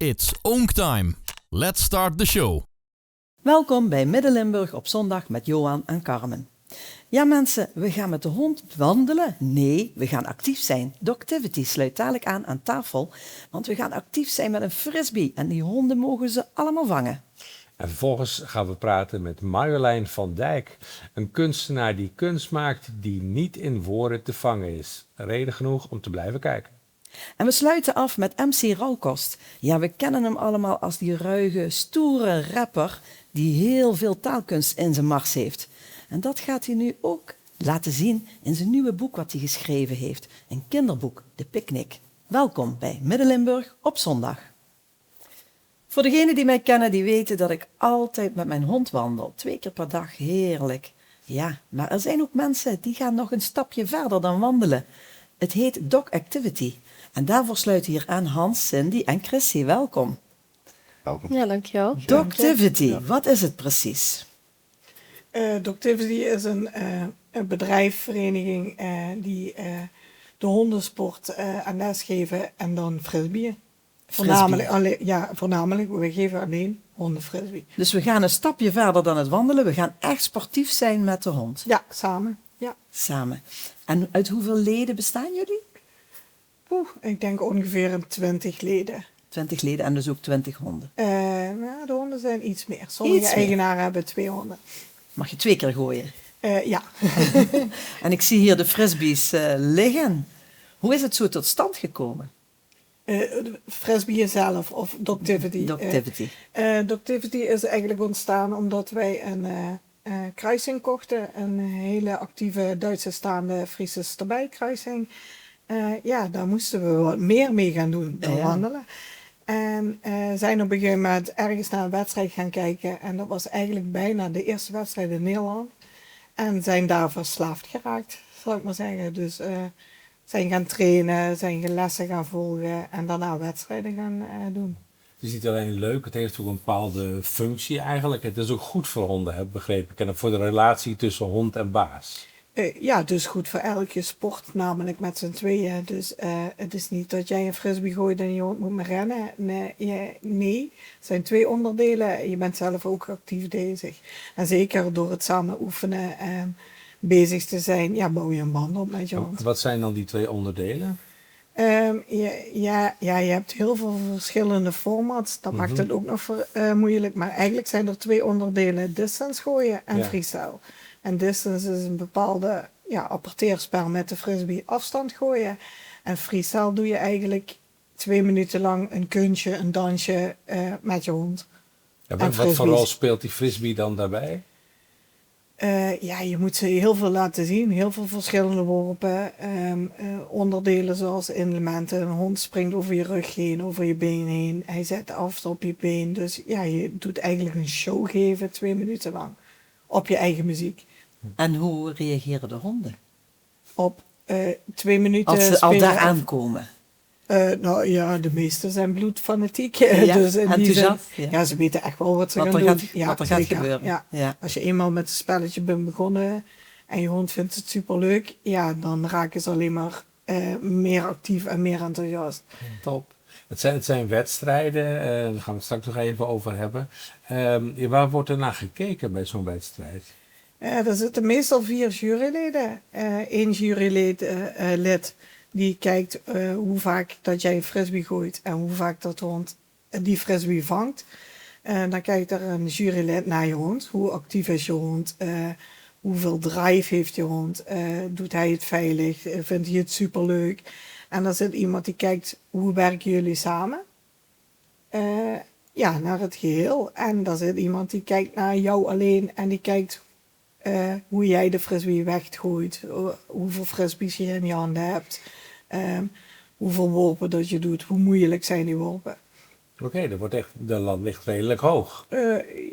It's Onktime. Let's start the show. Welkom bij Midden-Limburg op zondag met Johan en Carmen. Ja mensen, we gaan met de hond wandelen? Nee, we gaan actief zijn. Doctivity sluit dadelijk aan tafel, want we gaan actief zijn met een frisbee en die honden mogen ze allemaal vangen. En vervolgens gaan we praten met Marjolein van Dijk, een kunstenaar die kunst maakt die niet in woorden te vangen is. Reden genoeg om te blijven kijken. En we sluiten af met MC Rauwkost. Ja, we kennen hem allemaal als die ruige, stoere rapper die heel veel taalkunst in zijn mars heeft. En dat gaat hij nu ook laten zien in zijn nieuwe boek wat hij geschreven heeft. Een kinderboek, De Picnic. Welkom bij Midden-Limburg op zondag. Voor degenen die mij kennen, die weten dat ik altijd met mijn hond wandel. 2 keer per dag, heerlijk. Ja, maar er zijn ook mensen die gaan nog een stapje verder dan wandelen. Het heet Dog Activity. En daarvoor sluiten hier aan Hans, Cindy en Chrissy. Welkom. Welkom. Ja, dankjewel. Doctivity, wat is het precies? Doctivity is een bedrijfsvereniging die de hondensport aan les geven en dan frisbeeën. Voornamelijk, we geven alleen hondenfrisbee. Dus we gaan een stapje verder dan het wandelen. We gaan echt sportief zijn met de hond. Ja, samen. Ja. Samen. En uit hoeveel leden bestaan jullie? Ik denk ongeveer een 20 leden. 20 leden en dus ook 20 honden. De honden zijn iets meer. Sommige eigenaren hebben 2 honden. Mag je 2 keer gooien? Ja. En ik zie hier de frisbees liggen. Hoe is het zo tot stand gekomen? Frisbee zelf of Doctivity. Doctivity. Doctivity is eigenlijk ontstaan omdat wij een kruising kochten. Een hele actieve Duitse staande Friese Sterbij-kruising. Daar moesten we wat meer mee gaan doen dan wandelen. En zijn op een gegeven moment ergens naar een wedstrijd gaan kijken. En dat was eigenlijk bijna de eerste wedstrijd in Nederland. En zijn daar verslaafd geraakt, zal ik maar zeggen. Dus zijn gaan trainen, zijn lessen gaan volgen en daarna wedstrijden gaan doen. Het is niet alleen leuk, het heeft ook een bepaalde functie eigenlijk. Het is ook goed voor honden, heb ik begrepen. En voor de relatie tussen hond en baas. Dus goed voor elke sport, namelijk met z'n tweeën. Dus het is niet dat jij een frisbee gooit en je hond moet maar rennen. Nee, het zijn 2 onderdelen. Je bent zelf ook actief bezig. En zeker door het samen oefenen en bezig te zijn, bouw je een band op met je hond. Wat zijn dan die 2 onderdelen? Je hebt heel veel verschillende formats. Dat maakt het ook nog moeilijk. Maar eigenlijk zijn er 2 onderdelen. Distance gooien en freestyle. En distance is een bepaalde apporteerspel met de frisbee afstand gooien. En freestyle doe je eigenlijk 2 minuten lang een kunstje, een dansje met je hond. Ja, wat voor rol speelt die frisbee dan daarbij? Je moet ze heel veel laten zien. Heel veel verschillende worpen. Onderdelen zoals elementen. Een hond springt over je rug heen, over je been heen. Hij zet af op je been. Dus je doet eigenlijk een show geven 2 minuten lang. Op je eigen muziek. En hoe reageren de honden? Op 2 minuten als ze al daar aankomen? De meeste zijn bloedfanatiek. Dus enthousiast? Ze weten echt wel wat ze gaan doen. Wat er gaat gebeuren. Ja. Als je eenmaal met een spelletje bent begonnen en je hond vindt het superleuk, dan raken ze alleen maar meer actief en meer enthousiast. Top. Het zijn wedstrijden, daar gaan we het straks nog even over hebben. Waar wordt er naar gekeken bij zo'n wedstrijd? Er zitten meestal 4 juryleden. 1 jurylid die kijkt hoe vaak dat jij een frisbee gooit en hoe vaak dat de hond die frisbee vangt. Dan kijkt er een jurylid naar je hond. Hoe actief is je hond? Hoeveel drive heeft je hond? Doet hij het veilig? Vindt hij het superleuk? En dan zit iemand die kijkt hoe werken jullie samen? Naar het geheel. En dan zit iemand die kijkt naar jou alleen en die kijkt hoe jij de frisbee weggooit. Hoeveel frisbees je in je handen hebt. Hoeveel worpen dat je doet. Hoe moeilijk zijn die worpen. Oké, de lat ligt redelijk hoog.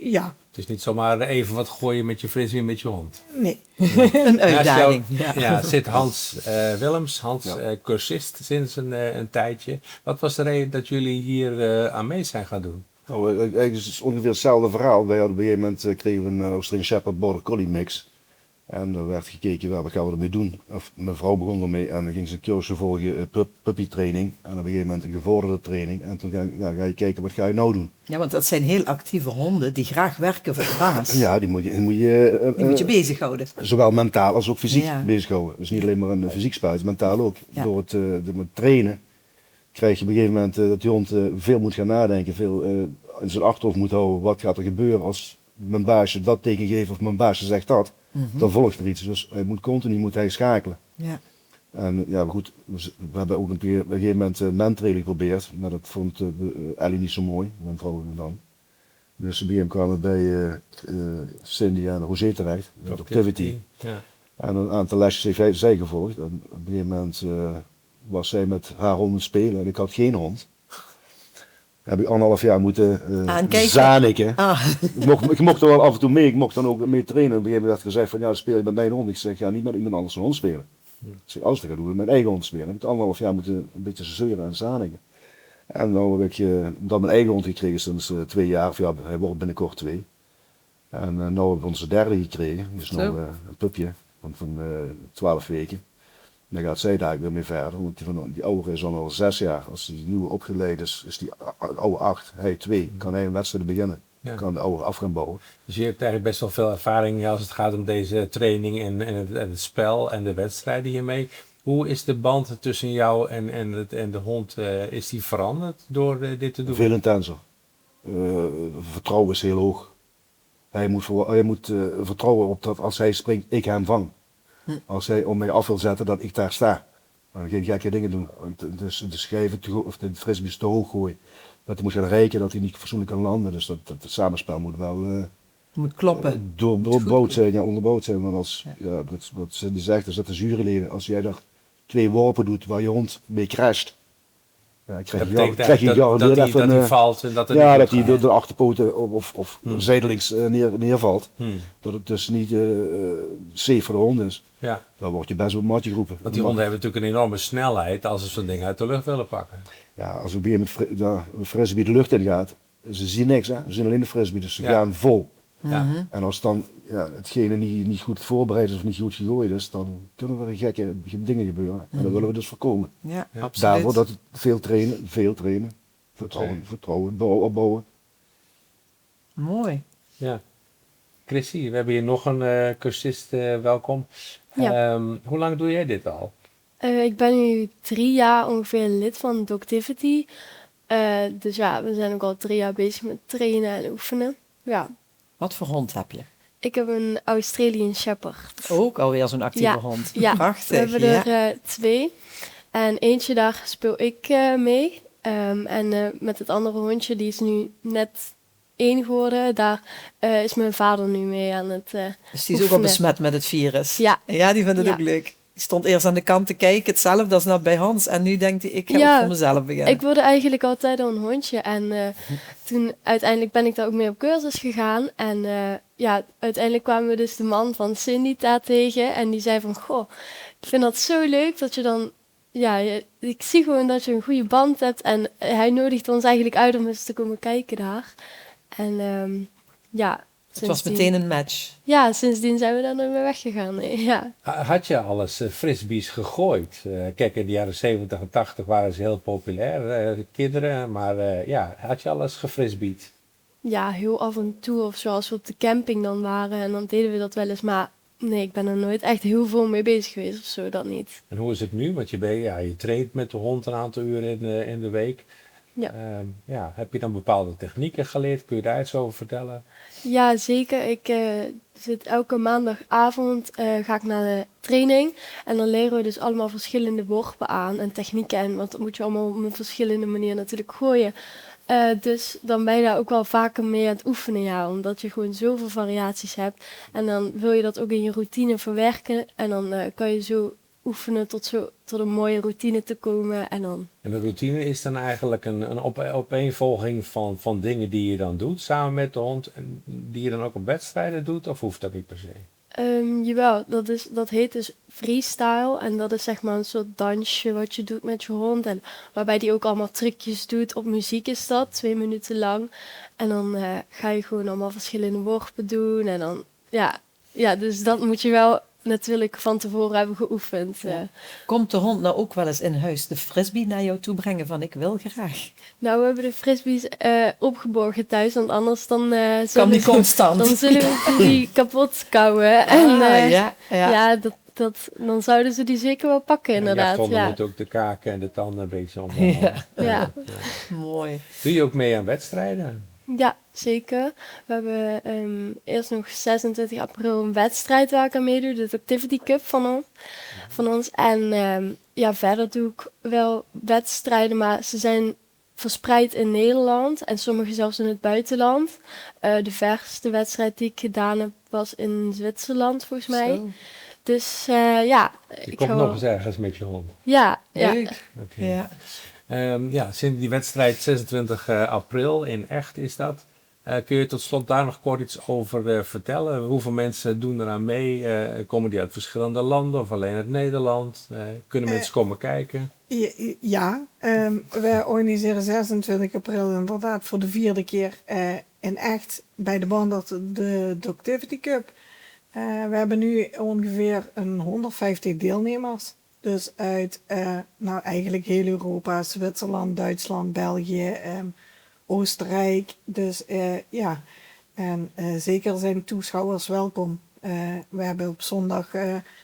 Ja. Het is niet zomaar even wat gooien met je frisbee met je hond. Nee. Een uitdaging. Zit Hans Willems, cursist sinds een tijdje. Wat was de reden dat jullie hier aan mee zijn gaan doen? Eigenlijk is het ongeveer hetzelfde verhaal. Wij hadden op een gegeven moment kregen we een Australian Shepherd Border Collie mix. En er werd gekeken, wat gaan we ermee doen? Of mijn vrouw begon ermee en dan ging ze een cursus volgen, puppytraining. En op een gegeven moment een gevorderde training. En toen ga je kijken, wat ga je nou doen? Ja, want dat zijn heel actieve honden die graag werken voor de baas. Ja, die moet je bezighouden. zowel mentaal als ook fysiek Ja. bezighouden. Dus niet alleen maar een fysiek spel, het is mentaal ook. Ja. Door het trainen krijg je op een gegeven moment dat die hond veel moet gaan nadenken, veel in zijn achterhoofd moet houden. Wat gaat er gebeuren als mijn baasje dat teken geeft of mijn baasje zegt dat? Dan volgt er iets. Dus hij moet continu schakelen. Ja. En ja, goed, we hebben ook op een gegeven moment mentrailing geprobeerd, maar dat vond Ellie niet zo mooi, mijn vrouw dan. Dus op een gegeven moment kwamen we bij Cindy en Rosé terecht, met Activity. Ja. En een aantal lesjes heeft zij gevolgd. En op een gegeven moment was zij met haar hond spelen en ik had geen hond. Heb ik 1,5 jaar moeten Aankijken. zaniken. Ah. Ik mocht er wel af en toe mee, ik mocht dan ook mee trainen. Op een gegeven moment werd gezegd van ja, speel je met mijn hond. Ik zeg ja, niet met iemand anders een hond spelen. Ik zeg als ik dat doe, met mijn eigen hond spelen. Ik heb 1,5 jaar moeten een beetje zeuren en zaniken. En dan heb ik dan mijn eigen hond gekregen sinds 2 jaar, of ja, hij wordt binnenkort 2. En nu hebben we onze derde gekregen, dus nu een pupje van 12 weken. Dan gaat zij daar weer mee verder, want die oude is al 6 jaar. Als die nieuwe opgeleid is die oude 8, hij 2, kan hij een wedstrijd beginnen. Ja. Kan de oude af gaan bouwen. Dus je hebt eigenlijk best wel veel ervaring als het gaat om deze training en het spel en de wedstrijden hiermee. Hoe is de band tussen jou en de hond, is die veranderd door dit te doen? Veel intenser. Vertrouwen is heel hoog. Hij moet vertrouwen op dat als hij springt, ik hem vang. Als hij om mij af wil zetten, dat ik daar sta. Dan geen gekke dingen doen. Dus de schijven of de frisbees te hoog gooien. Dat hij moet gaan reiken, dat hij niet fatsoenlijk kan landen. Dus dat het samenspel moet wel Moet kloppen. doorboord zijn, ja, onderbouwd zijn. Want als, ja, wat Cindy zegt, is dat de juryleden, als jij daar 2 worpen doet waar je hond mee crasht. Ja, Dat betekent eigenlijk dat hij valt en dat er ja, niet dat hij gaat. de achterpoten of zijdelings neervalt. Dat het dus niet safe voor de hond is. Ja, Dan word je best op het matje geroepen. want die honden hebben natuurlijk een enorme snelheid als ze zo'n ding uit de lucht willen pakken. Ja, als een beer met een frisbee de lucht in gaat, ze zien niks, hè? Ze zien alleen de frisbee, dus ze Ja. gaan vol. Ja. En als dan hetgene niet goed voorbereid is of niet goed gegooid is, dan kunnen er gekke dingen gebeuren. En dat willen we dus voorkomen. Ja, Ja. absoluut. Daarvoor dat veel trainen, vertrouwen opbouwen. Mooi. Ja. Chrissy, we hebben hier nog een cursist, welkom. Ja. Hoe lang doe jij dit al? Ik ben nu 3 jaar ongeveer lid van Dogtivity. Dus ja, we zijn ook al 3 jaar bezig met trainen en oefenen. Ja, Wat voor hond heb je? ik heb een Australian Shepherd. Ook alweer zo'n actieve Ja, hond. Ja, Prachtig. we hebben ja. er 2. En eentje daar speel ik mee. En met het andere hondje, die is nu net 1 geworden. Daar is mijn vader nu mee aan het Dus die is ook al oefenen. besmet met het virus. Ja. Ja, die vindt het Ja. ook leuk. Die stond eerst aan de kant te kijken, hetzelfde als net bij Hans. En nu denkt hij, ik ga Ja, ook voor mezelf beginnen. Ik wilde eigenlijk altijd al een hondje. En toen uiteindelijk ben ik daar ook mee op cursus gegaan. En ja, uiteindelijk kwamen we dus de man van Cindy daar tegen. En die zei van, goh, ik vind dat zo leuk dat je dan... Ja, ik zie gewoon dat je een goede band hebt. En hij nodigt ons eigenlijk uit om eens te komen kijken daar. En ja... Het was sindsdien- meteen een match. Ja, sindsdien zijn we daar nooit meer weggegaan. Nee, ja. Had je al eens frisbees gegooid? Kijk, in de jaren 70 en 80 waren ze heel populair, kinderen. Maar ja, had je al eens gefrisbeed? Ja, heel af en toe of zo, als we op de camping dan waren. En dan deden we dat wel eens. Maar nee, ik ben er nooit echt heel veel mee bezig geweest of zo, dat niet. En hoe is het nu? Want je traint met de hond een aantal uren in de week. Ja. Ja, heb je dan bepaalde technieken geleerd? Kun je daar iets over vertellen? Ja, zeker. Ik zit elke maandagavond ga ik naar de training. En dan leren we dus allemaal verschillende worpen aan en technieken. En want dat moet je allemaal op een verschillende manier natuurlijk gooien. Dus dan ben je daar ook wel vaker mee aan het oefenen, ja. Omdat je gewoon zoveel variaties hebt. En dan wil je dat ook in je routine verwerken. En dan kan je zo oefenen tot een mooie routine te komen. En dan... En de routine is dan eigenlijk een opeenvolging van dingen die je dan doet samen met de hond. En die je dan ook op wedstrijden doet? Of hoeft dat niet per se? Jawel, dat heet dus freestyle. En dat is zeg maar een soort dansje wat je doet met je hond. En waarbij die ook allemaal trucjes doet. Op muziek is dat, 2 minuten lang. En dan ga je gewoon allemaal verschillende worpen doen. En dan, ja, Ja, dus dat moet je wel natuurlijk van tevoren hebben geoefend. Ja. Komt de hond nou ook wel eens in huis de frisbee naar jou toe brengen van ik wil graag? Nou, we hebben de frisbees opgeborgen thuis, want anders dan, Kan die constant? dan zullen we die kapot kauwen. En ja. dan zouden ze die zeker wel pakken, inderdaad. Ja, Ja, moet ook de kaken en de tanden een beetje om. ja. Mooi. Doe je ook mee aan wedstrijden? Ja, zeker. We hebben eerst nog 26 april een wedstrijd waar ik aan meedoe, de Activity Cup van ons. En verder doe ik wel wedstrijden, maar ze zijn verspreid in Nederland en sommige zelfs in het buitenland. De verste wedstrijd die ik gedaan heb was in Zwitserland, volgens mij. Zo. Dus Je ik komt ga nog wel- eens ergens met je hond. Ja, Leuk. Oké. Ja. Sinds die wedstrijd 26 april in Echt is dat. Kun je tot slot daar nog kort iets over vertellen? Hoeveel mensen doen eraan mee? Komen die uit verschillende landen of alleen uit Nederland? Kunnen mensen komen kijken? We organiseren 26 april inderdaad voor de 4e keer in Echt bij de Bandert de Activity Cup. We hebben nu ongeveer 150 deelnemers. Dus uit eigenlijk heel Europa, Zwitserland, Duitsland, België, Oostenrijk. Dus en zeker zijn toeschouwers welkom. We hebben op zondag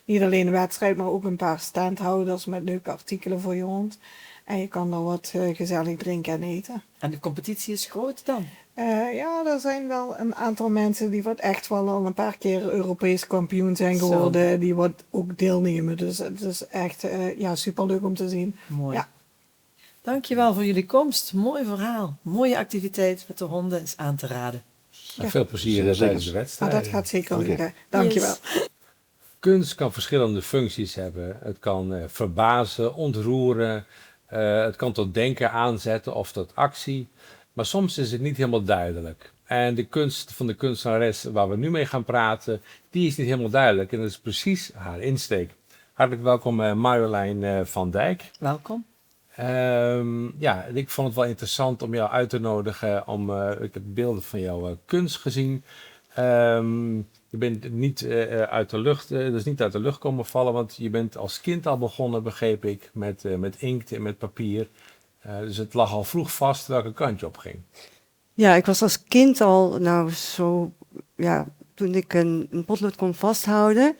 niet alleen een wedstrijd, maar ook een paar standhouders met leuke artikelen voor je hond. En je kan er wat gezellig drinken en eten. En de competitie is groot dan? Er zijn wel een aantal mensen die wat echt wel al een paar keer Europees kampioen zijn geworden. Die wat ook deelnemen. Dus het is echt superleuk om te zien. Mooi. Ja. Dankjewel voor jullie komst. Mooi verhaal. Mooie activiteit met de honden is aan te raden. En veel plezier tijdens de Maar wedstrijd. dat gaat zeker Oké. lukken. Dankjewel. Yes. Kunst kan verschillende functies hebben. Het kan verbazen, ontroeren. Het kan tot denken aanzetten of tot actie. Maar soms is het niet helemaal duidelijk. En de kunst van de kunstenares waar we nu mee gaan praten, die is niet helemaal duidelijk. En dat is precies haar insteek. Hartelijk welkom Marjolein van Dijk. Welkom. Ik vond het wel interessant om jou uit te nodigen. Ik heb beelden van jouw kunst gezien. Je bent niet uit de lucht, dus niet uit de lucht komen vallen, want je bent als kind al begonnen, begreep ik, met inkt en met papier. Dus het lag al vroeg vast welke kant je op ging. Ja, ik was als kind al, toen ik een potlood kon vasthouden,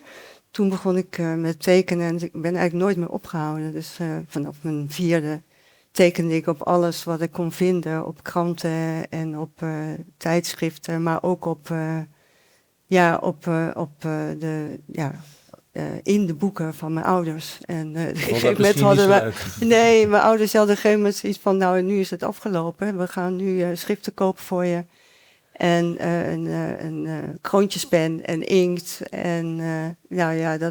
toen begon ik met tekenen en ik ben eigenlijk nooit meer opgehouden. Dus vanaf mijn 4e tekende ik op alles wat ik kon vinden, op kranten en op tijdschriften, maar ook in de boeken van mijn ouders. En op een gegeven moment hadden we... Nee, mijn ouders hadden op een gegeven moment zoiets van, nou, nu is het afgelopen. We gaan nu schriften kopen voor je. En een kroontjespen en inkt. En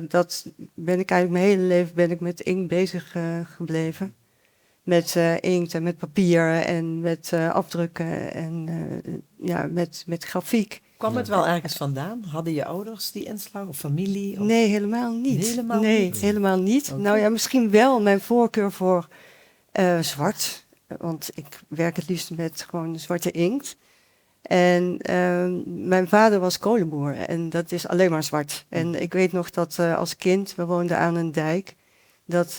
dat ben ik eigenlijk mijn hele leven ben ik met inkt bezig gebleven. Met inkt en met papier en met afdrukken en met grafiek. Kwam het wel ergens vandaan? Hadden je ouders die inslag of familie? Of... Nee, helemaal niet. Helemaal niet? Helemaal niet. Okay. Nou ja, misschien wel mijn voorkeur voor zwart. Want ik werk het liefst met gewoon zwarte inkt. En mijn vader was kolenboer en dat is alleen maar zwart. En ik weet nog dat als kind, we woonden aan een dijk, dat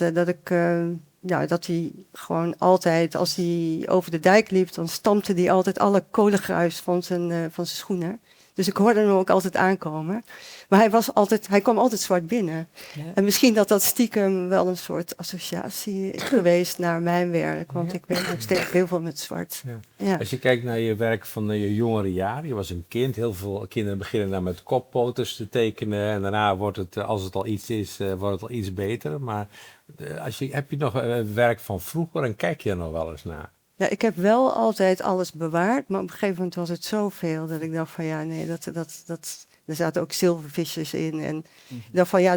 hij gewoon altijd, als hij over de dijk liep, dan stampte hij altijd alle kolengruis van zijn schoenen. Dus ik hoorde hem ook altijd aankomen. Maar hij kwam altijd zwart binnen. Ja. En misschien dat stiekem wel een soort associatie is geweest naar mijn werk. Want ik werk nog steeds heel veel met zwart. Ja. Ja. Als je kijkt naar je werk van je jongere jaren, je was een kind. Heel veel kinderen beginnen dan met koppoters te tekenen. En daarna wordt het, als het al iets is, wordt het al iets beter. Maar heb je nog werk van vroeger en kijk je er nog wel eens naar? Ja, ik heb wel altijd alles bewaard, maar op een gegeven moment was het zoveel dat ik dacht van ja, nee, er zaten ook zilvervisjes in. En ik dacht van ja,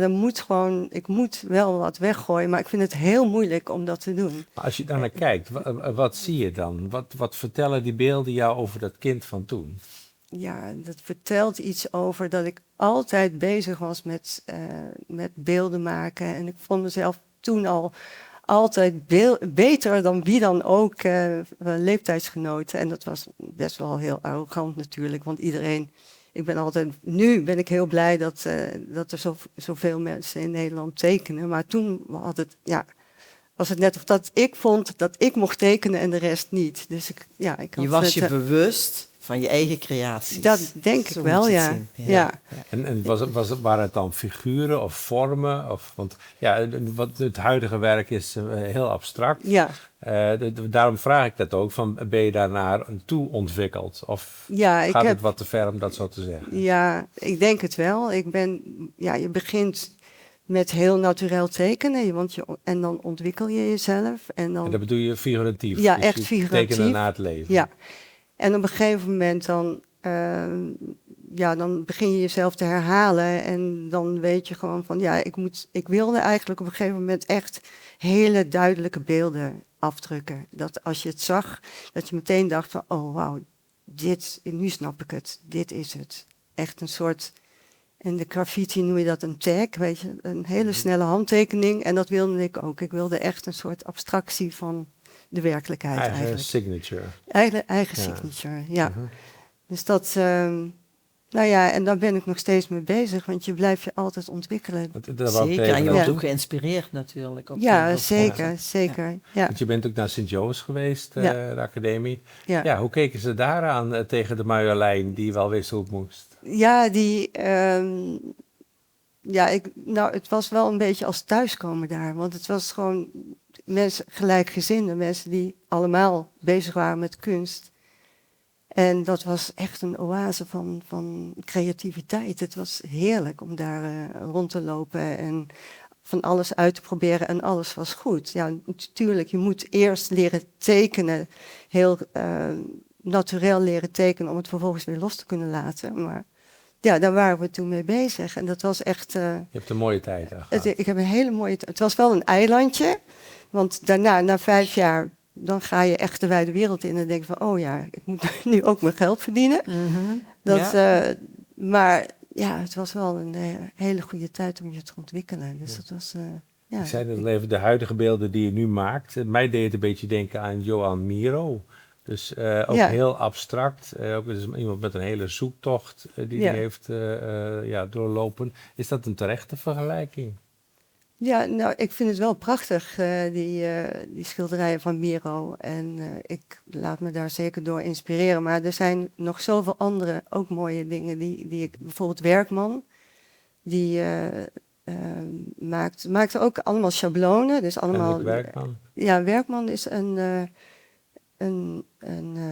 ik moet wel wat weggooien, maar ik vind het heel moeilijk om dat te doen. Maar als je daar naar kijkt, wat zie je dan? Wat vertellen die beelden jou over dat kind van toen? Ja, dat vertelt iets over dat ik altijd bezig was met beelden maken. En ik vond mezelf toen al altijd beter dan wie dan ook leeftijdsgenoten. En dat was best wel heel arrogant natuurlijk, want iedereen Nu ben ik heel blij dat er zoveel mensen in Nederland tekenen. Maar toen was het net of dat ik vond dat ik mocht tekenen en de rest niet. Dus ik had Je was je bewust van je eigen creaties. Dat denk Zo ik wel, moet je het ja. zien. Ja. En waren het dan figuren of vormen? Want het huidige werk is heel abstract. Ja. Daarom vraag ik dat ook, van ben je daarnaar toe ontwikkeld? Of Ja, gaat het wat te ver om dat zo te zeggen? Ja, ik denk het wel. Je begint met heel naturel tekenen, en dan ontwikkel je jezelf. En En dat bedoel je figuratief? Ja, dus echt je figuratief. tekenen na het leven? Ja. En op een gegeven moment dan begin je jezelf te herhalen en dan weet je gewoon van ik wilde eigenlijk op een gegeven moment echt hele duidelijke beelden afdrukken. Dat als je het zag, dat je meteen dacht van oh wauw, nu snap ik het, dit is het. Echt een soort, in de graffiti noem je dat een tag, weet je, een hele snelle handtekening en dat wilde ik ook. Ik wilde echt een soort abstractie van de werkelijkheid eigenlijk. Signature. Eigen signature, ja. Dus dat, en daar ben ik nog steeds mee bezig, want je blijft je altijd ontwikkeren. Zeker, en je wordt ook geïnspireerd natuurlijk. Zeker. Ja. Want je bent ook naar Sint-Joost geweest, de academie. Ja, hoe keken ze daaraan tegen de Marjolein die wel wist hoe het moest? Ja, het was wel een beetje als thuiskomen daar, want het was gewoon mensen, gelijkgezinde mensen die allemaal bezig waren met kunst. En dat was echt een oase van creativiteit. Het was heerlijk om daar rond te lopen en van alles uit te proberen en alles was goed. Ja, natuurlijk, je moet eerst leren tekenen, heel naturel leren tekenen om het vervolgens weer los te kunnen laten. Maar ja, daar waren we toen mee bezig en dat was echt... Je hebt een mooie tijd gehad. Ik heb een hele mooie tijd. Het was wel een eilandje, want daarna, na 5 jaar... dan ga je echt de wijde wereld in en denk je van, oh ja, ik moet nu ook mijn geld verdienen. Maar ja, het was wel een hele goede tijd om je te ontwikkelen. Dus dat was, Ik zei dat even, de huidige beelden die je nu maakt, mij deed het een beetje denken aan Johan Miro. Dus ook heel abstract, ook dus iemand met een hele zoektocht die hij heeft doorlopen. Is dat een terechte vergelijking? Ja, nou, ik vind het wel prachtig, die schilderijen van Miro. En ik laat me daar zeker door inspireren. Maar er zijn nog zoveel andere, ook mooie dingen die ik... Bijvoorbeeld Werkman, die maakte ook allemaal schablonen. Dus allemaal, Werkman? Ja, Werkman is een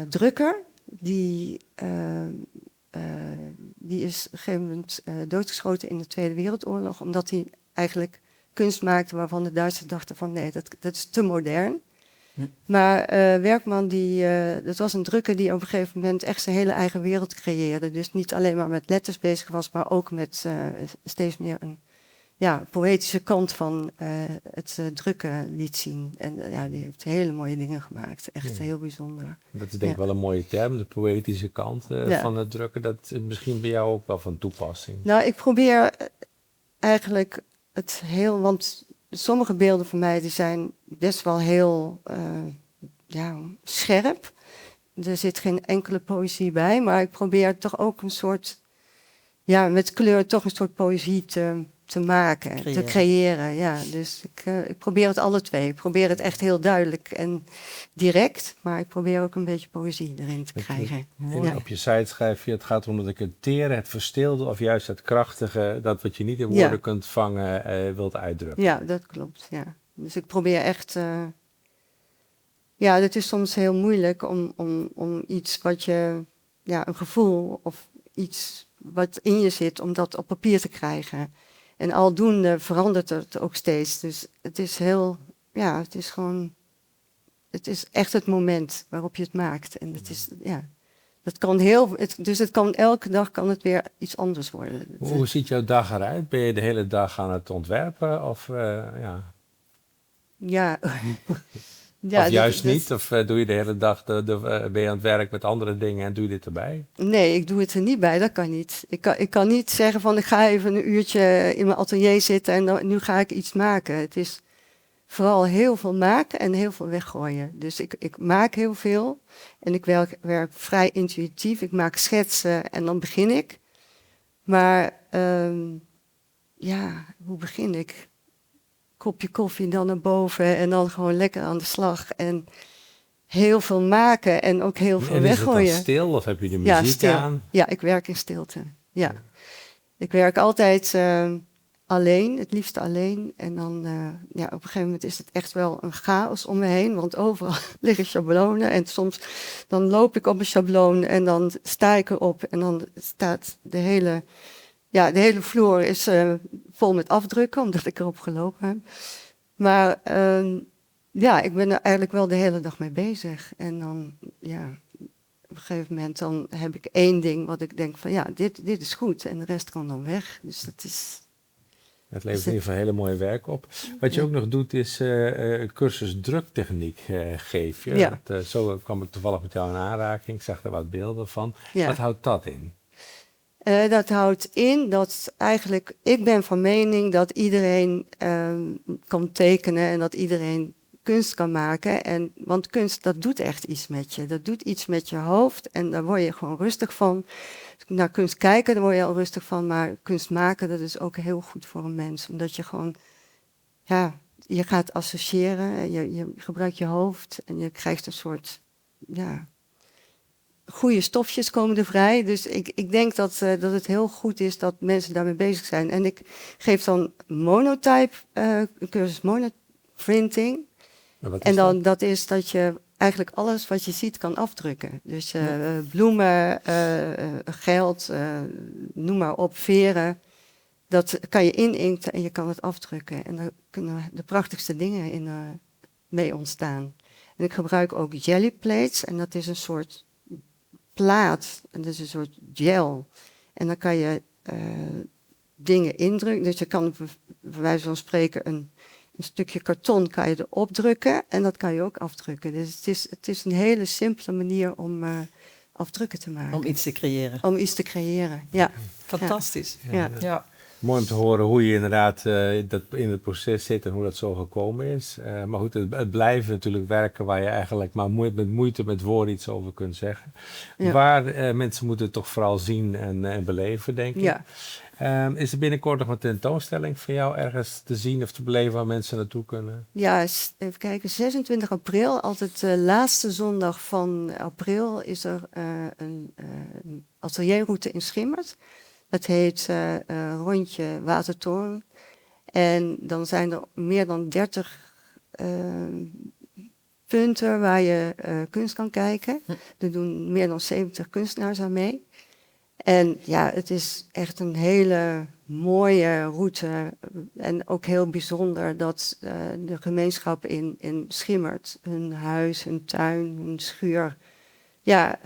drukker die is op een gegeven moment doodgeschoten in de Tweede Wereldoorlog. Omdat hij eigenlijk kunst maakte waarvan de Duitsers dachten van nee, dat is te modern. Maar Werkman, dat was een drukker die op een gegeven moment echt zijn hele eigen wereld creëerde. Dus niet alleen maar met letters bezig was, maar ook met steeds meer een poëtische kant van het drukken liet zien. En die heeft hele mooie dingen gemaakt. Echt heel bijzonder. Dat is denk ik wel een mooie term, de poëtische kant van het drukken. Dat is misschien bij jou ook wel van toepassing. Nou, ik probeer eigenlijk want sommige beelden van mij die zijn best wel heel scherp. Er zit geen enkele poëzie bij, maar ik probeer toch ook een soort, met kleur toch een soort poëzie te maken, te creëren. Ja. Dus ik probeer het alle twee. Ik probeer het echt heel duidelijk en direct, maar ik probeer ook een beetje poëzie erin te krijgen. Op je site schrijf je, het gaat om dat ik het tere, het verstilde of juist het krachtige, dat wat je niet in woorden kunt vangen, wilt uitdrukken. Ja, dat klopt. Ja. Dus ik probeer echt... het is soms heel moeilijk om iets wat je... een gevoel of iets wat in je zit, om dat op papier te krijgen. En aldoende verandert het ook steeds. Dus het is heel... het is gewoon... Het is echt het moment waarop je het maakt. En het is... Dat kan dus het kan elke dag kan het weer iets anders worden. Hoe ziet jouw dag eruit? Ben je de hele dag aan het ontwerpen? Of of juist niet? Of doe je de hele dag, ben je aan het werk met andere dingen en doe je dit erbij? Nee, ik doe het er niet bij. Dat kan niet. Ik kan niet zeggen van ik ga even een uurtje in mijn atelier zitten en nu ga ik iets maken. Het is vooral heel veel maken en heel veel weggooien. Dus ik maak heel veel en ik werk vrij intuïtief. Ik maak schetsen en dan begin ik. Maar ja, hoe begin ik? Kopje koffie, dan naar boven en dan gewoon lekker aan de slag. En heel veel maken en ook heel veel En is het weggooien. dan stil of heb je de Ja, muziek stil. aan? Ja, ik werk in stilte. Ja. Ik werk altijd alleen, het liefst alleen. En dan ja, op een gegeven moment is het echt wel een chaos om me heen. Want overal liggen schablonen. En soms dan loop ik op een schabloon en dan sta ik erop. En dan staat de hele vloer is vol met afdrukken, omdat ik erop gelopen heb. Maar ja, ik ben er eigenlijk wel de hele dag mee bezig. En dan, ja, op een gegeven moment dan heb ik één ding wat ik denk van, ja, dit is goed. En de rest kan dan weg. Dus dat is... Het levert in ieder geval hele mooie werk op. Wat je ook nog doet is cursus druktechniek geef je. Ja. Zo kwam ik toevallig met jou in aanraking. Ik zag er wat beelden van. Ja. Wat houdt dat in? Dat houdt in dat eigenlijk, ik ben van mening dat iedereen kan tekenen en dat iedereen kunst kan maken. Want kunst, dat doet echt iets met je. Dat doet iets met je hoofd en daar word je gewoon rustig van. Naar kunst kijken, daar word je al rustig van, maar kunst maken, dat is ook heel goed voor een mens. Omdat je gewoon, ja, je gaat associëren, je gebruikt je hoofd en je krijgt een soort, ja... Goede stofjes komen er vrij. Dus ik denk dat het heel goed is dat mensen daarmee bezig zijn. En ik geef dan monotype, een cursus monoprinting. En dan dat is dat je eigenlijk alles wat je ziet kan afdrukken. Dus bloemen, geld, noem maar op, veren. Dat kan je ininken en je kan het afdrukken. En daar kunnen de prachtigste dingen in mee ontstaan. En ik gebruik ook jelly plates. En dat is een soort plaat. En dat is een soort gel. En dan kan je dingen indrukken. Dus je kan bij wijze van spreken een stukje karton kan je erop drukken. En dat kan je ook afdrukken. Dus het is een hele simpele manier om afdrukken te maken. Om iets te creëren. Om iets te creëren, ja. Fantastisch. Ja. Ja. Mooi om te horen hoe je inderdaad dat in het proces zit en hoe dat zo gekomen is. Maar goed, het blijven natuurlijk werken waar je eigenlijk maar met moeite met woorden iets over kunt zeggen. Ja. Waar mensen moeten het toch vooral zien en beleven, denk ik. Ja. Is er binnenkort nog een tentoonstelling van jou ergens te zien of te beleven waar mensen naartoe kunnen? Ja, even kijken. 26 april, altijd de laatste zondag van april, is er een atelierroute in Schimmert. Dat heet Rondje Watertoren. En dan zijn er meer dan 30 punten waar je kunst kan kijken. Er doen meer dan 70 kunstenaars aan mee. En ja, het is echt een hele mooie route. En ook heel bijzonder dat de gemeenschap in Schimmert hun huis, hun tuin, hun schuur... Ja,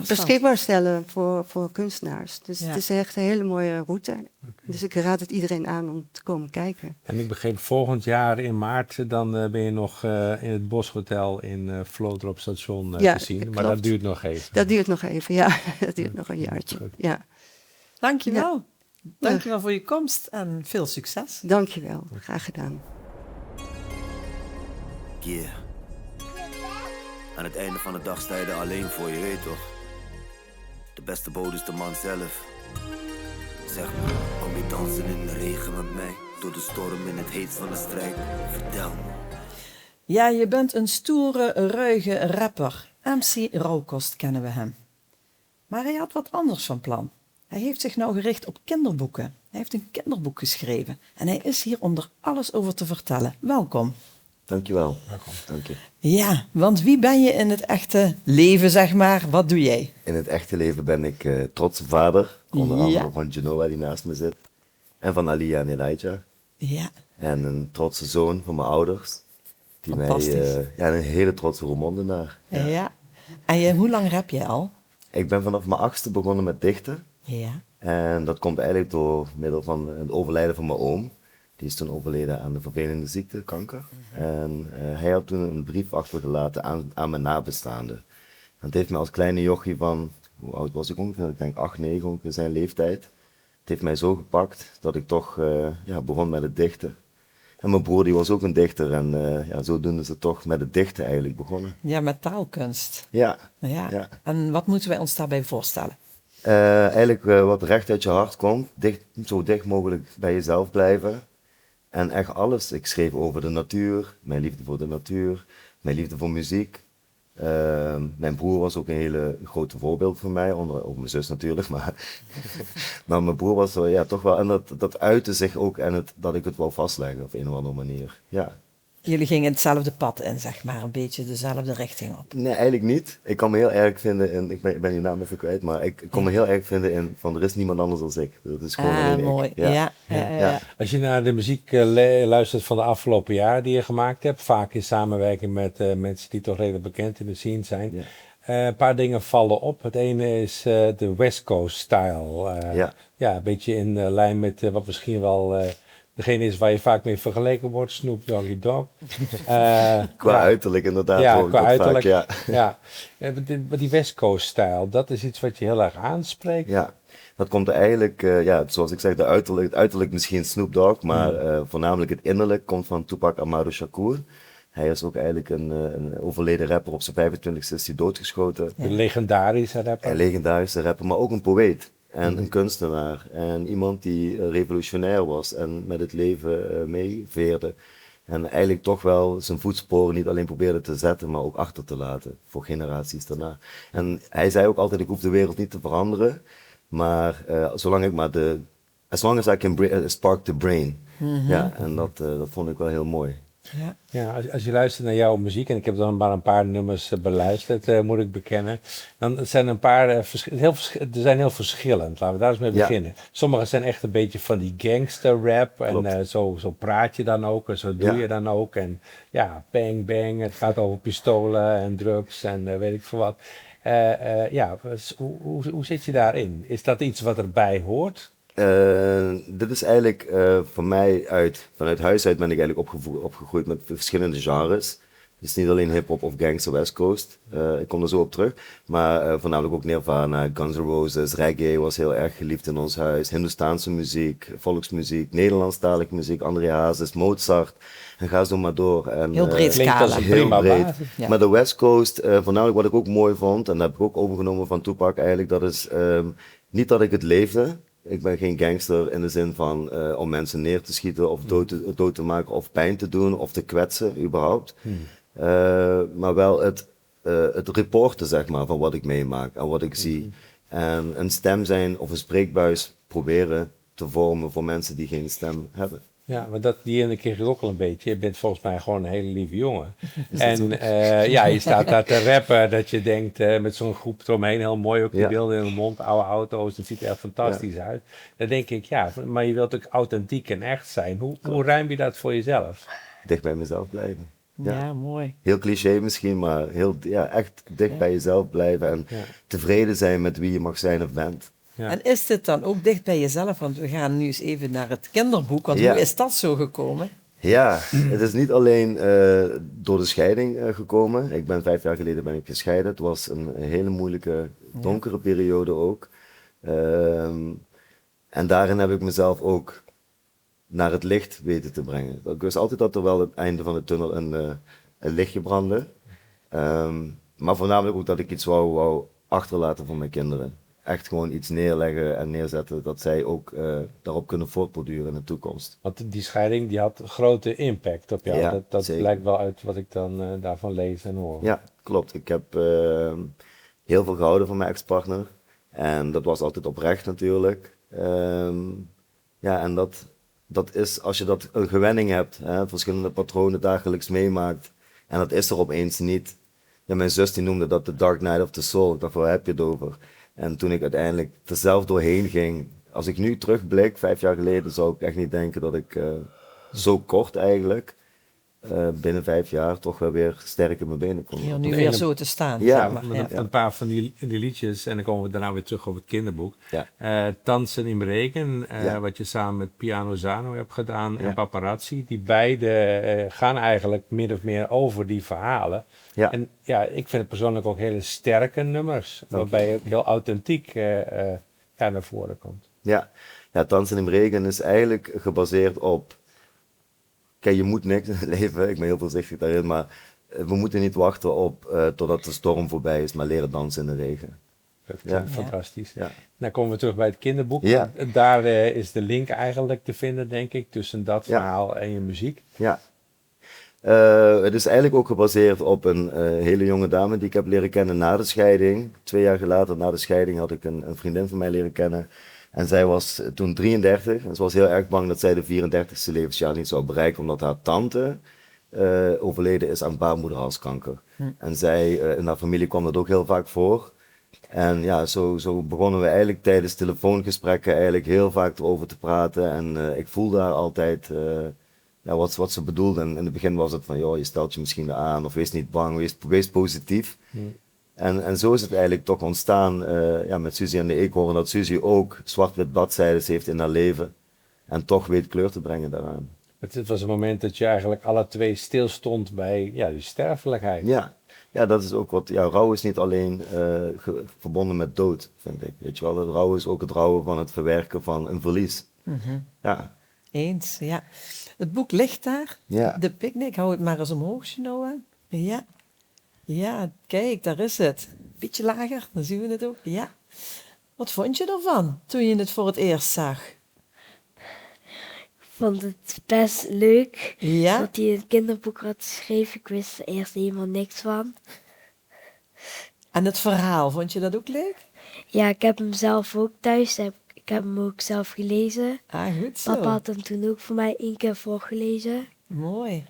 beschikbaar stellen voor kunstenaars. Dus Ja. het is echt een hele mooie route. Okay. Dus ik raad het iedereen aan om te komen kijken. En ik begreep volgend jaar in maart, dan ben je nog in het Boshotel in Vlodrop station te zien. Maar klopt. dat duurt nog even. Dat duurt nog even, ja. Dat duurt nog een jaartje. Ja. Dankjewel. Ja. Dankjewel voor je komst en veel succes. Dankjewel, graag gedaan. Yeah. Aan het einde van de dag sta je er alleen voor, je weet toch? De beste bode is de man zelf. Zeg maar, kom je dansen in de regen met mij? Door de storm in het heet van de strijd? Vertel me. Ja, je bent een stoere, ruige rapper. MC Rauwkost kennen we hem. Maar hij had wat anders van plan. Hij heeft zich nou gericht op kinderboeken. Hij heeft een kinderboek geschreven. En hij is hier om er alles over te vertellen. Welkom. Dankjewel. Dank je. Ja, want wie ben je in het echte leven, zeg maar? Wat doe jij? In het echte leven ben ik trotse vader. Onder andere Ja. van Genoa die naast me zit. En van Alia en Elijah. Ja, En een trotse zoon van mijn ouders. Die mij, Fantastisch. ja, een hele trotse romondenaar. ja. En hoe lang rap jij al? Ik ben vanaf mijn 8e begonnen met dichten. Ja. En dat komt eigenlijk door middel van het overlijden van mijn oom. Die is toen overleden aan de vervelende ziekte, kanker. En hij had toen een brief achtergelaten aan mijn nabestaanden. En het heeft me als kleine jochie van, hoe oud was ik ongeveer? Ik denk 8, 9 ongeveer zijn leeftijd. Het heeft mij zo gepakt dat ik toch begon met het dichten. En mijn broer die was ook een dichter en zodoende is het toch met het dichten eigenlijk begonnen. Ja, met taalkunst. Ja. Ja. Ja. En wat moeten wij ons daarbij voorstellen? Eigenlijk wat recht uit je hart komt, zo dicht mogelijk bij jezelf blijven. En echt alles. Ik schreef over de natuur, mijn liefde voor de natuur, mijn liefde voor muziek. Mijn broer was ook een hele grote voorbeeld voor mij, ook mijn zus natuurlijk, maar mijn broer was ja, toch wel, en dat uitte zich ook en dat ik het wou vastleggen op een of andere manier. Ja. Jullie gingen hetzelfde pad in, zeg maar, een beetje dezelfde richting op. Nee, eigenlijk niet. Ik kan me heel erg vinden in, ik ben je naam even kwijt, maar ik kon me heel erg vinden in van er is niemand anders dan ik. Dat is gewoon alleen mooi. ik. Ja. Als je naar de muziek luistert van de afgelopen jaren die je gemaakt hebt, vaak in samenwerking met mensen die toch redelijk bekend in de scene zijn. Ja. Een paar dingen vallen op. Het ene is de West Coast style. Ja, een beetje in lijn met wat misschien wel degene is waar je vaak mee vergeleken wordt, Snoop Doggy Dogg. Qua uiterlijk inderdaad. Ja, ook, qua uiterlijk. Vaak, ja. Maar die West Coast style, dat is iets wat je heel erg aanspreekt. Ja, dat komt eigenlijk, zoals ik zeg, het uiterlijk misschien Snoop Dogg, maar voornamelijk het innerlijk komt van Tupac Amaru Shakur. Hij is ook eigenlijk een overleden rapper. Op zijn 25e is hij doodgeschoten. Een legendarische rapper. Een legendarische rapper, maar ook een poëet. En een kunstenaar. En iemand die revolutionair was en met het leven meeveerde. En eigenlijk toch wel zijn voetsporen niet alleen probeerde te zetten, maar ook achter te laten voor generaties daarna. En hij zei ook altijd, ik hoef de wereld niet te veranderen. Maar zolang ik maar as long as I can spark the brain. Ja, en dat vond ik wel heel mooi. Ja, als je luistert naar jouw muziek, en ik heb dan maar een paar nummers beluisterd, moet ik bekennen. Dan zijn een paar, er zijn heel verschillend. Laten we daar eens mee beginnen. Sommige zijn echt een beetje van die gangster rap. En zo praat je dan ook, en zo doe je dan ook. En ja, bang bang, het gaat over pistolen en drugs en weet ik veel wat. Hoe zit je daarin? Is dat iets wat erbij hoort? Dit is eigenlijk voor mij vanuit huis uit ben ik eigenlijk opgegroeid met verschillende genres. Dus niet alleen hip-hop of gangster West Coast. Ik kom er zo op terug. Maar voornamelijk ook Nirvana, Guns N' Roses, reggae was heel erg geliefd in ons huis. Hindoestaanse muziek, volksmuziek, Nederlandstalige muziek, André Hazes, Mozart. En ga zo maar door. En, heel breed scala. Heel breed. Ja. Maar de West Coast, voornamelijk wat ik ook mooi vond, en dat heb ik ook overgenomen van Tupac eigenlijk, dat is niet dat ik het leefde. Ik ben geen gangster in de zin van om mensen neer te schieten of dood te maken of pijn te doen of te kwetsen überhaupt. Maar wel het reporten zeg maar van wat ik meemaak en wat ik zie. En een stem zijn of een spreekbuis proberen te vormen voor mensen die geen stem hebben. Ja, maar die ene keer ook al een beetje. Je bent volgens mij gewoon een hele lieve jongen. En je staat daar te rappen dat je denkt met zo'n groep eromheen, heel mooi ook die beelden in de mond, oude auto's, dat ziet er echt fantastisch uit. Dan denk ik, ja, maar je wilt ook authentiek en echt zijn. Hoe ruim je dat voor jezelf? Dicht bij mezelf blijven. Ja, mooi. Heel cliché misschien, maar echt dicht bij jezelf blijven en tevreden zijn met wie je mag zijn of bent. Ja. En is dit dan ook dicht bij jezelf? Want we gaan nu eens even naar het kinderboek. Want hoe is dat zo gekomen? Ja, het is niet alleen door de scheiding gekomen. 5 jaar geleden gescheiden. Het was een hele moeilijke, donkere periode ook. En daarin heb ik mezelf ook naar het licht weten te brengen. Ik wist altijd dat er wel het einde van de tunnel een lichtje brandde. Maar voornamelijk ook dat ik iets wou achterlaten voor mijn kinderen. Echt gewoon iets neerleggen en neerzetten dat zij ook daarop kunnen voortborduren in de toekomst. Want die scheiding die had grote impact op jou. Ja, dat zeker. lijkt wel uit wat ik dan daarvan lees en hoor. Ja, klopt. Ik heb heel veel gehouden van mijn ex-partner. En dat was altijd oprecht natuurlijk. En dat is, als je dat een gewenning hebt, verschillende patronen dagelijks meemaakt. En dat is er opeens niet. Ja, mijn zus die noemde dat de Dark Night of the Soul. Ik dacht, waar heb je het over? En toen ik uiteindelijk er zelf doorheen ging, als ik nu terugblik, 5 jaar geleden, zou ik echt niet denken dat ik zo kort eigenlijk, binnen 5 jaar, toch wel weer sterk in mijn benen kon. Hier nu weer zo te staan. Ja, zeg maar. Een paar van die liedjes, en dan komen we daarna weer terug op het kinderboek. Dansen in regen, wat je samen met Piano Zano hebt gedaan, en Paparazzi. Die beide gaan eigenlijk min of meer over die verhalen. Ja. En ja, ik vind het persoonlijk ook hele sterke nummers, waarbij je heel authentiek naar voren komt. Ja, Dansen in regen is eigenlijk gebaseerd op, kijk, je moet niks in het leven, ik ben heel voorzichtig daarin, maar we moeten niet wachten op totdat de storm voorbij is, maar leren dansen in de regen. Dat Ja. klinkt fantastisch. Ja. Dan komen we terug bij het kinderboek. Ja. Daar is de link eigenlijk te vinden, denk ik, tussen dat Ja. verhaal en je muziek. Ja. Het is eigenlijk ook gebaseerd op een hele jonge dame die ik heb leren kennen na de scheiding. 2 jaar later na de scheiding had ik een vriendin van mij leren kennen. En zij was toen 33 en ze was heel erg bang dat zij de 34ste levensjaar niet zou bereiken, omdat haar tante overleden is aan baarmoederhalskanker. En zij, in haar familie kwam dat ook heel vaak voor. En ja, zo begonnen we eigenlijk tijdens telefoongesprekken eigenlijk heel vaak erover te praten. En ik voelde haar altijd ja, wat ze bedoelde. En in het begin was het van, joh, je stelt je misschien aan of wees niet bang, wees positief. En zo is het eigenlijk toch ontstaan ja, met Suzy en de eekhoorn, dat Suzy ook zwart-wit bladzijden heeft in haar leven. En toch weet kleur te brengen daaraan. Het was een moment dat je eigenlijk alle twee stilstond bij ja, die sterfelijkheid. Ja, dat is ook wat. Ja, rouw is niet alleen verbonden met dood, vind ik. Weet je wel, het rouw is ook het rouwen van het verwerken van een verlies. Ja. Eens, ja. Het boek ligt daar. Ja. De picknick, hou het maar eens omhoog, Noah. Ja. Ja, kijk, daar is het. Beetje lager, dan zien we het ook. Ja. Wat vond je ervan toen je het voor het eerst zag? Ik vond het best leuk Ja? dat hij een kinderboek had geschreven. Ik wist er eerst helemaal niks van. En het verhaal, vond je dat ook leuk? Ja, ik heb hem zelf ook thuis. Ik heb hem ook zelf gelezen. Ah, goed zo. Papa had hem toen ook voor mij 1 keer voorgelezen. Mooi.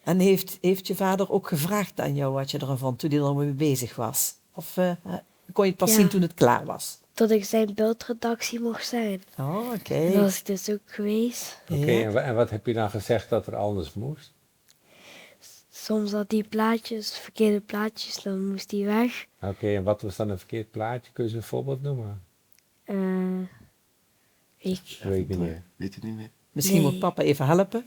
En heeft je vader ook gevraagd aan jou wat je ervan vond toen hij er mee bezig was? Of kon je het pas Ja. zien toen het klaar was? Tot ik zijn beeldredactie mocht zijn. Oh, oké. En dat was ik dus ook geweest. Oké, Ja. en wat heb je dan gezegd dat er anders moest? Soms had hij plaatjes, verkeerde plaatjes, dan moest hij weg. Oké, en wat was dan een verkeerd plaatje? Kun je een voorbeeld noemen? Ik, Dat weet ik niet meer. Weet je niet meer? Misschien Nee. moet papa even helpen.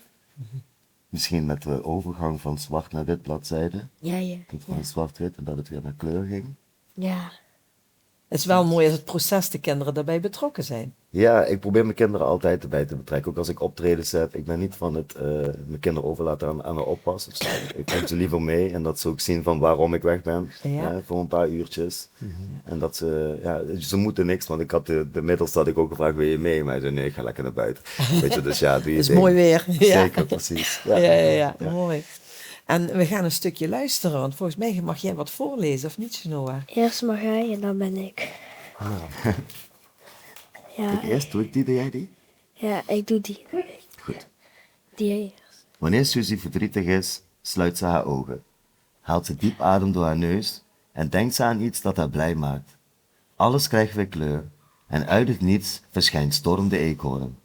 Misschien met de overgang van zwart naar wit bladzijden. ja. Van zwart-wit en dat het weer naar kleur ging. Ja. Het is wel mooi als het proces de kinderen daarbij betrokken zijn. Ja, ik probeer mijn kinderen altijd erbij te betrekken. Ook als ik optredens heb. Ik ben niet van het mijn kinderen overlaten aan de oppassers. Ik neem ze liever mee en dat ze ook zien van waarom ik weg ben. Ja. Voor een paar uurtjes. En dat ze, ja, ze moeten niks. Want ik had de middelste had ik ook gevraagd, wil je mee? Maar hij zei nee, ik ga lekker naar buiten. Weet je, dus ja, doe je Het is ding. mooi weer. Ja. Zeker, precies. Ja. Mooi. En we gaan een stukje luisteren, want volgens mij mag jij wat voorlezen, of niet, Noah? Eerst mag hij en dan ben ik. Ja, Eerst doe ik die, doe jij die? ja, ik doe die. Goed. Die eerst. Wanneer Suzy verdrietig is, sluit ze haar ogen. Haalt ze diep adem door haar neus en denkt ze aan iets dat haar blij maakt. Alles krijgt weer kleur en uit het niets verschijnt Storm de eekhoorn.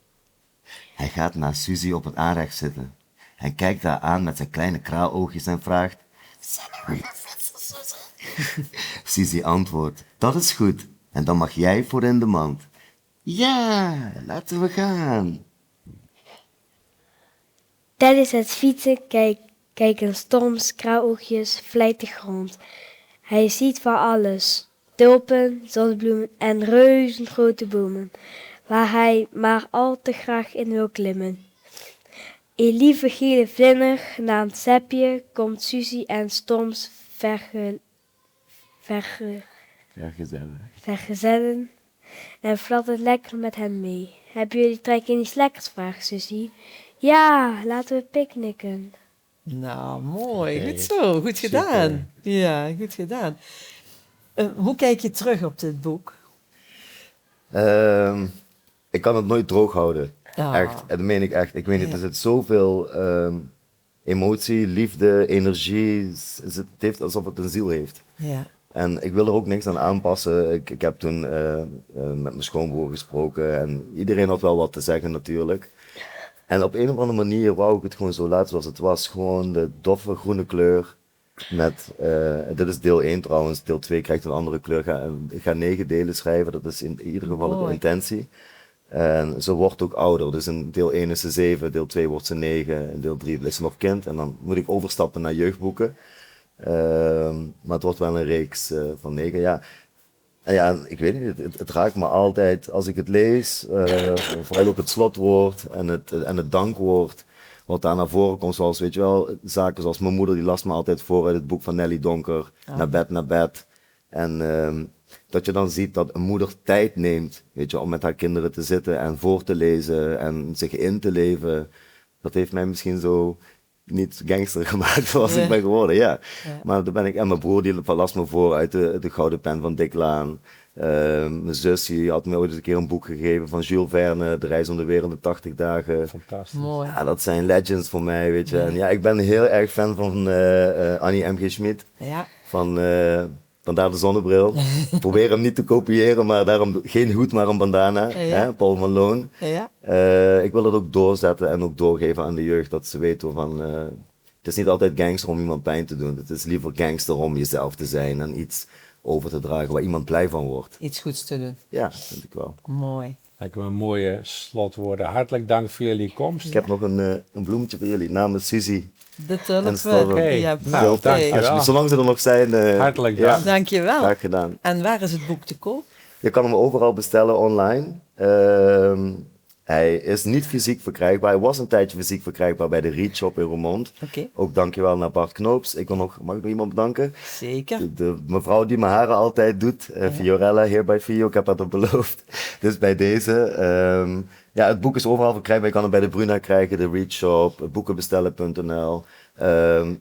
Hij gaat naast Suzy op het aanrecht zitten en kijkt haar aan met zijn kleine kraaloogjes en vraagt: Suzy antwoordt: dat is goed en dan mag jij voor in de mand. Ja, laten we gaan. Tijdens het fietsen kijken Storms kraaloogjes vlijtig rond. Hij ziet van alles. Tulpen, zonnebloemen en reuzengrote bomen, waar hij maar al te graag in wil klimmen. Een lieve gele vlinder genaamd Sepje komt Suzy en Storms vergezellen en fladdert lekker met hen mee. Hebben jullie trek in iets lekkers, vraagt Suzy. Ja, laten we picknicken. Nou, mooi. Oké, Goed zo. Goed super. gedaan. Ja, goed gedaan. Hoe kijk je terug op dit boek? Ik kan het nooit droog houden. Ah. Echt, dat meen ik echt. Ik weet niet, Ja. er zit zoveel emotie, liefde, energie. Het heeft alsof het een ziel heeft. Ja. En ik wil er ook niks aan aanpassen. Ik heb toen met mijn schoonbroer gesproken en iedereen had wel wat te zeggen natuurlijk. En op een of andere manier wou ik het gewoon zo laten zoals het was. Gewoon de doffe groene kleur met, dit is deel 1 trouwens, deel 2 krijgt een andere kleur. Ik ga 9 delen schrijven, dat is in ieder geval de Mooi. intentie. En ze wordt ook ouder, dus in deel 1 is ze 7, deel 2 wordt ze 9, en deel 3 is ze nog kind. En dan moet ik overstappen naar jeugdboeken. Maar het wordt wel een reeks van 9, ja. En ja, ik weet niet, het raakt me altijd als ik het lees, vooral ook het slotwoord en het dankwoord, wat daar naar voren komt, zoals, weet je wel, zaken zoals mijn moeder, die las me altijd voor uit het boek van Nelly Donker, Naar bed, naar bed. En Dat je dan ziet dat een moeder tijd neemt, weet je, om met haar kinderen te zitten en voor te lezen en zich in te leven. Dat heeft mij misschien zo niet gangster gemaakt zoals ik ben geworden, ja. Maar daar ben ik, en mijn broer die las me voor uit de Gouden Pen van Dick Laan. Mijn zus die had me ooit eens een keer een boek gegeven van Jules Verne, De Reis om de Wereld in 80 dagen. Fantastisch. Mooi. Ja, dat zijn legends voor mij, weet je. En ja, ik ben heel erg fan van Annie M.G. Schmid. Ja. Vandaar de zonnebril. Probeer hem niet te kopiëren, maar daarom geen hoed, maar een bandana. Ja. Hè? Paul van Loon. Ja. Ik wil dat ook doorzetten en ook doorgeven aan de jeugd, dat ze weten van... het is niet altijd gangster om iemand pijn te doen. Het is liever gangster om jezelf te zijn en iets over te dragen waar iemand blij van wordt. Iets goeds te doen. Ja, vind ik wel. Mooi. Lijkt me een mooie slotwoorden. Hartelijk dank voor jullie komst. Ik heb nog een bloemetje voor jullie namens Suzy. De En tulpen. Storm. Ja, Nou, oké. dankjewel. Zolang ze er nog zijn. Hartelijk ja, dank. Dankjewel. graag gedaan. En waar is het boek te koop? Je kan hem overal bestellen online. Hij is niet fysiek verkrijgbaar. Hij was een tijdje fysiek verkrijgbaar bij de Read Shop in Roermond. Oké. Ook dankjewel naar Bart Knoops. Mag ik nog iemand bedanken? Zeker. De mevrouw die mijn haren altijd doet, Fiorella, hier bij Fio, ik heb haar dat beloofd. Dus bij deze. Ja, het boek is overal verkrijgbaar. Je kan het bij de Bruna krijgen, de Read Shop, boekenbestellen.nl.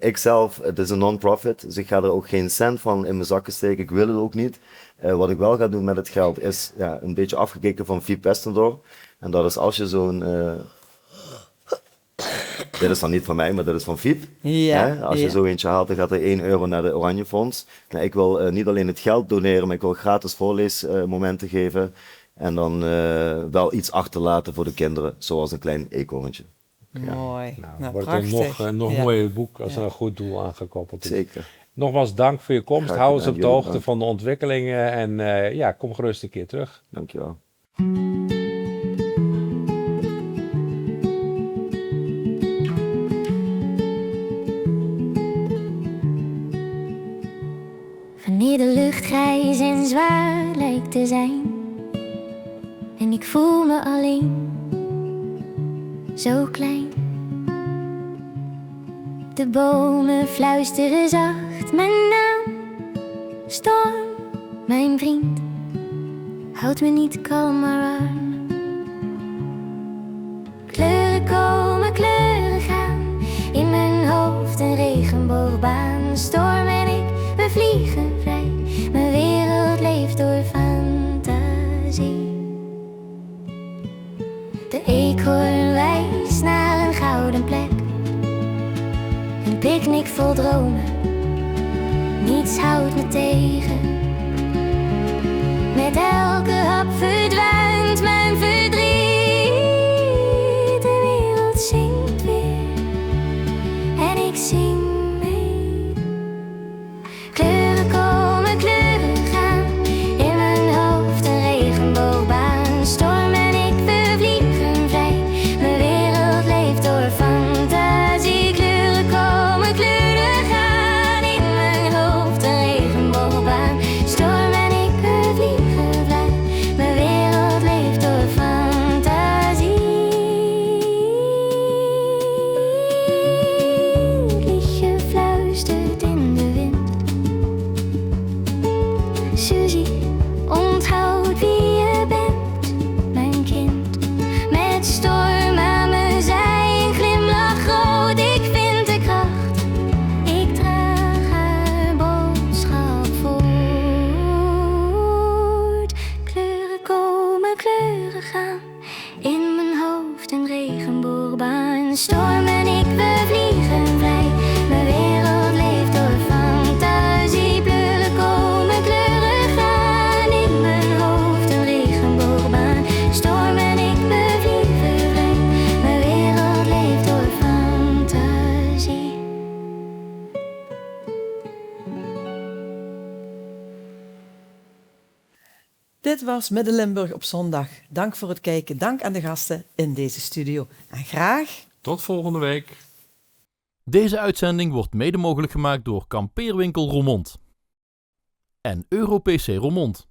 Ikzelf, het is een non-profit, dus ik ga er ook geen cent van in mijn zakken steken. Ik wil het ook niet. Wat ik wel ga doen met het geld is een beetje afgekeken van Fiep Westendorp. En dat is als je zo'n... dit is dan niet van mij, maar dat is van Fiep. Ja, Hè? Als je ja. zo eentje haalt, dan gaat er €1 naar de Oranje Fonds. Nou, ik wil niet alleen het geld doneren, maar ik wil gratis voorleesmomenten geven. En dan wel iets achterlaten voor de kinderen, zoals een klein eekhoorntje. Mooi. Nou, wordt prachtig. een nog Ja. mooier boek als er een goed doel aangekoppeld is. Zeker. Nogmaals dank voor je komst. Graag Hou ons gedaan. op de Jullie hoogte bedankt. van de ontwikkelingen. En kom gerust een keer terug. Dankjewel. Wanneer de lucht grijs en zwaar lijkt te zijn en ik voel me alleen, zo klein. De bomen fluisteren zacht mijn naam. Storm, mijn vriend, houd me niet kalm maar warm. Kleuren komen, kleuren gaan, in mijn hoofd een regenboogbaan. Storm en ik, we vliegen vrij, mijn wereld leeft door fantasie. De eekhoorn wijst naar een gouden plek, een picknick vol dromen, niets houdt me tegen. Met elke hap verdwijnt mijn verdriet, de wereld zingt weer en ik zing mee. Kleuren komen, kleuren gaan, in mijn hoofd een regenboogbaan. Storm en ik, we vliegen vrij, mijn wereld leeft door fantasie. Kleuren komen, kleuren gaan, in mijn hoofd een regenboogbaan. Storm en ik, we vliegen vrij, mijn wereld leeft door fantasie. Het liedje fluistert in de wind. Suzy, onthoud wie je bent, mijn kind. Met storm aan mijn zij, een glimlach groot. Ik vind de kracht, ik draag haar boodschap voort. Kleuren komen, kleuren gaan, in mijn hoofd een regenboogbaan. Storm en ik, we vliegen vrij, mijn wereld leeft door fantasie. Kleuren komen, kleuren gaan, in mijn hoofd een regenboogbaan. Storm en ik, we vliegen vrij, mijn wereld leeft door fantasie. Dit was Midden-Limburg op zondag. Dank voor het kijken. Dank aan de gasten in deze studio. En graag... Tot volgende week. Deze uitzending wordt mede mogelijk gemaakt door Kampeerwinkel Roermond en EuroPC Roermond.